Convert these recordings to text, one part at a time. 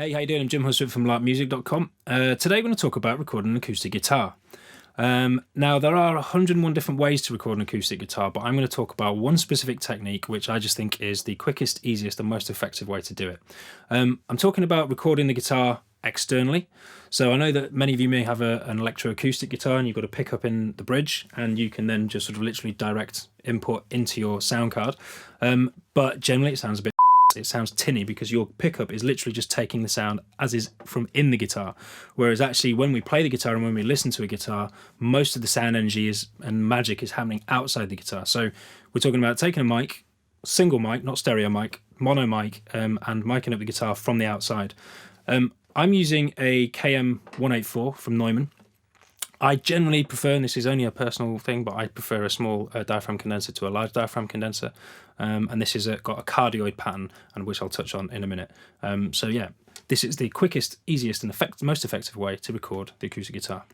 Hey, how you doing? I'm Jim Husford from larpmusic.com. Today we're going to talk about recording an acoustic guitar. Now, there are 101 different ways to record an acoustic guitar, but I'm going to talk about one specific technique which I just think is the quickest, easiest and most effective way to do it. I'm talking about recording the guitar externally. So I know that many of you may have an electroacoustic guitar and you've got a pickup in the bridge and you can then just sort of literally direct input into your sound card. But generally it sounds tinny because your pickup is literally just taking the sound as is from in the guitar. Whereas actually when we play the guitar and when we listen to a guitar, most of the sound energy and magic is happening outside the guitar. So we're talking about taking a mic, single mic, not stereo mic, mono mic, and micing up the guitar from the outside. I'm using a KM184 from Neumann. I generally prefer, and this is only a personal thing, but I prefer a small diaphragm condenser to a large diaphragm condenser. And this has got a cardioid pattern, and which I'll touch on in a minute. So yeah, this is the quickest, easiest, and most effective way to record the acoustic guitar.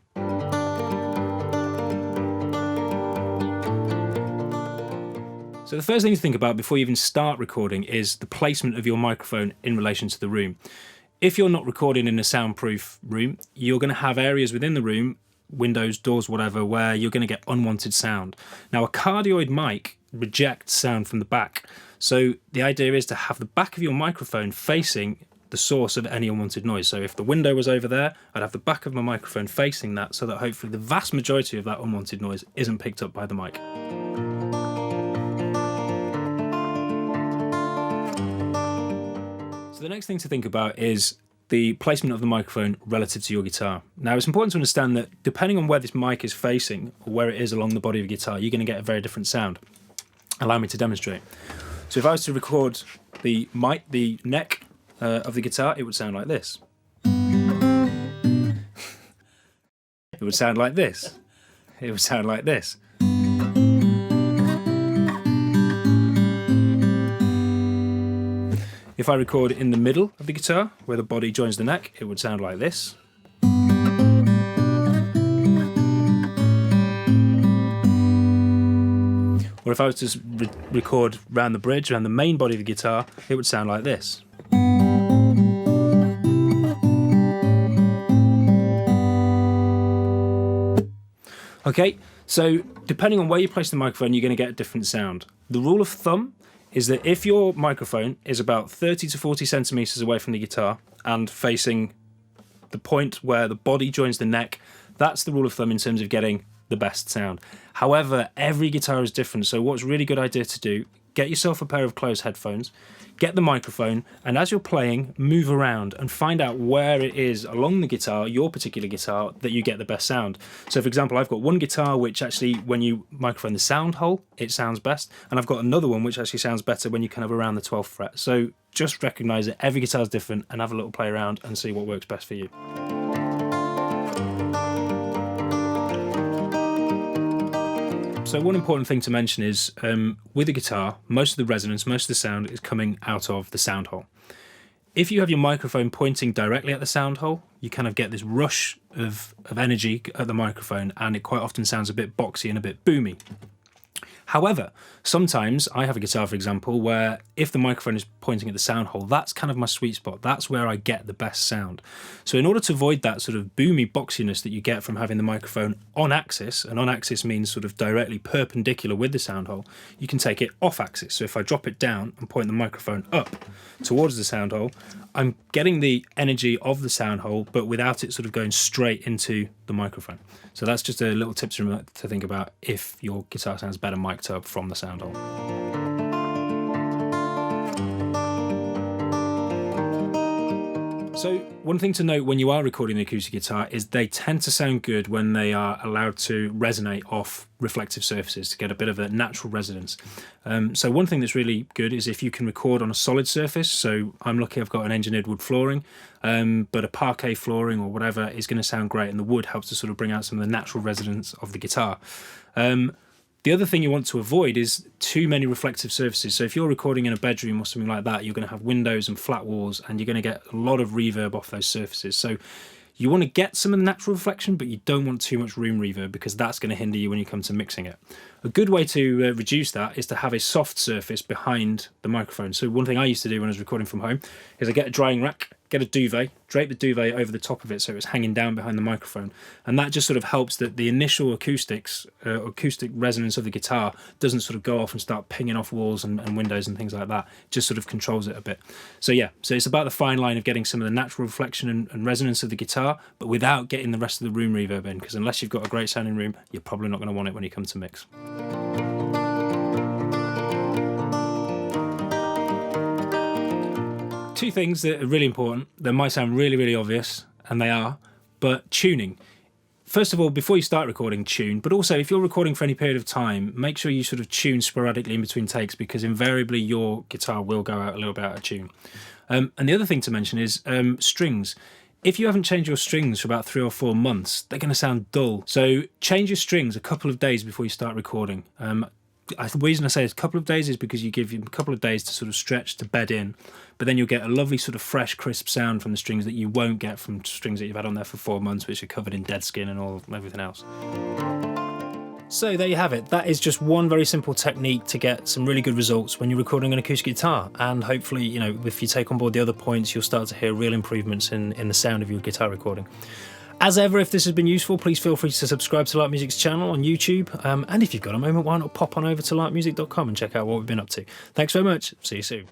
So the first thing to think about before you even start recording is the placement of your microphone in relation to the room. If you're not recording in a soundproof room, you're going to have areas within the room, windows, doors, whatever, where you're going to get unwanted sound. Now, a cardioid mic rejects sound from the back. So the idea is to have the back of your microphone facing the source of any unwanted noise. So if the window was over there, I'd have the back of my microphone facing that so that hopefully the vast majority of that unwanted noise isn't picked up by the mic. So the next thing to think about is the placement of the microphone relative to your guitar. Now, it's important to understand that depending on where this mic is facing or where it is along the body of the guitar, you're going to get a very different sound. Allow me to demonstrate. So if I was to record the neck of the guitar, it would sound like this. It would sound like this. It would sound like this. If I record in the middle of the guitar, where the body joins the neck, it would sound like this. Or if I was to record around the bridge, around the main body of the guitar, it would sound like this. Okay, so depending on where you place the microphone, you're going to get a different sound. The rule of thumb is that if your microphone is about 30 to 40 centimeters away from the guitar and facing the point where the body joins the neck, that's the rule of thumb in terms of getting the best sound. However, every guitar is different, so what's a really good idea to do, get yourself a pair of closed headphones, get the microphone, and as you're playing, move around and find out where it is along the guitar, your particular guitar, that you get the best sound. So for example, I've got one guitar which actually, when you microphone the sound hole, it sounds best, and I've got another one which actually sounds better when you kind of around the 12th fret. So just recognise that every guitar is different and have a little play around and see what works best for you. So one important thing to mention is with a guitar, most of the resonance, most of the sound is coming out of the sound hole. If you have your microphone pointing directly at the sound hole, you kind of get this rush of energy at the microphone, and it quite often sounds a bit boxy and a bit boomy. However, sometimes I have a guitar, for example, where if the microphone is pointing at the sound hole, that's kind of my sweet spot. That's where I get the best sound. So in order to avoid that sort of boomy boxiness that you get from having the microphone on axis, and on axis means sort of directly perpendicular with the sound hole, you can take it off axis. So if I drop it down and point the microphone up towards the sound hole, I'm getting the energy of the sound hole, but without it sort of going straight into the microphone. So that's just a little tip to think about if your guitar sounds better mic'd up from the sound hole. So one thing to note when you are recording the acoustic guitar is they tend to sound good when they are allowed to resonate off reflective surfaces to get a bit of a natural resonance. So one thing that's really good is if you can record on a solid surface. So I'm lucky I've got an engineered wood flooring, but a parquet flooring or whatever is going to sound great, and the wood helps to sort of bring out some of the natural resonance of the guitar. The other thing you want to avoid is too many reflective surfaces. So if you're recording in a bedroom or something like that, you're going to have windows and flat walls, and you're going to get a lot of reverb off those surfaces. So you want to get some of the natural reflection, but you don't want too much room reverb because that's going to hinder you when you come to mixing it. A good way to reduce that is to have a soft surface behind the microphone. So one thing I used to do when I was recording from home is I get a drying rack, get a duvet, drape the duvet over the top of it so it's hanging down behind the microphone, and that just sort of helps that the initial acoustic resonance of the guitar doesn't sort of go off and start pinging off walls and windows and things like that. It just sort of controls it a bit. So yeah, so it's about the fine line of getting some of the natural reflection and resonance of the guitar, but without getting the rest of the room reverb in, because unless you've got a great sounding room, you're probably not going to want it when you come to mix. Two things that are really important, that might sound really, really obvious, and they are, but tuning. First of all, before you start recording, tune, but also if you're recording for any period of time, make sure you sort of tune sporadically in between takes, because invariably your guitar will go out a little bit out of tune. And the other thing to mention is strings. If you haven't changed your strings for about 3 or 4 months, they're going to sound dull. So change your strings a couple of days before you start recording. The reason I say it's a couple of days is because you give you a couple of days to sort of stretch, to bed in, but then you'll get a lovely sort of fresh, crisp sound from the strings that you won't get from strings that you've had on there for 4 months, which are covered in dead skin and everything else. So there you have it. That is just one very simple technique to get some really good results when you're recording an acoustic guitar, and hopefully, you know, if you take on board the other points, you'll start to hear real improvements in the sound of your guitar recording. As ever, if this has been useful, please feel free to subscribe to Light Music's channel on YouTube. And if you've got a moment, why not pop on over to lightmusic.com and check out what we've been up to. Thanks very much. See you soon.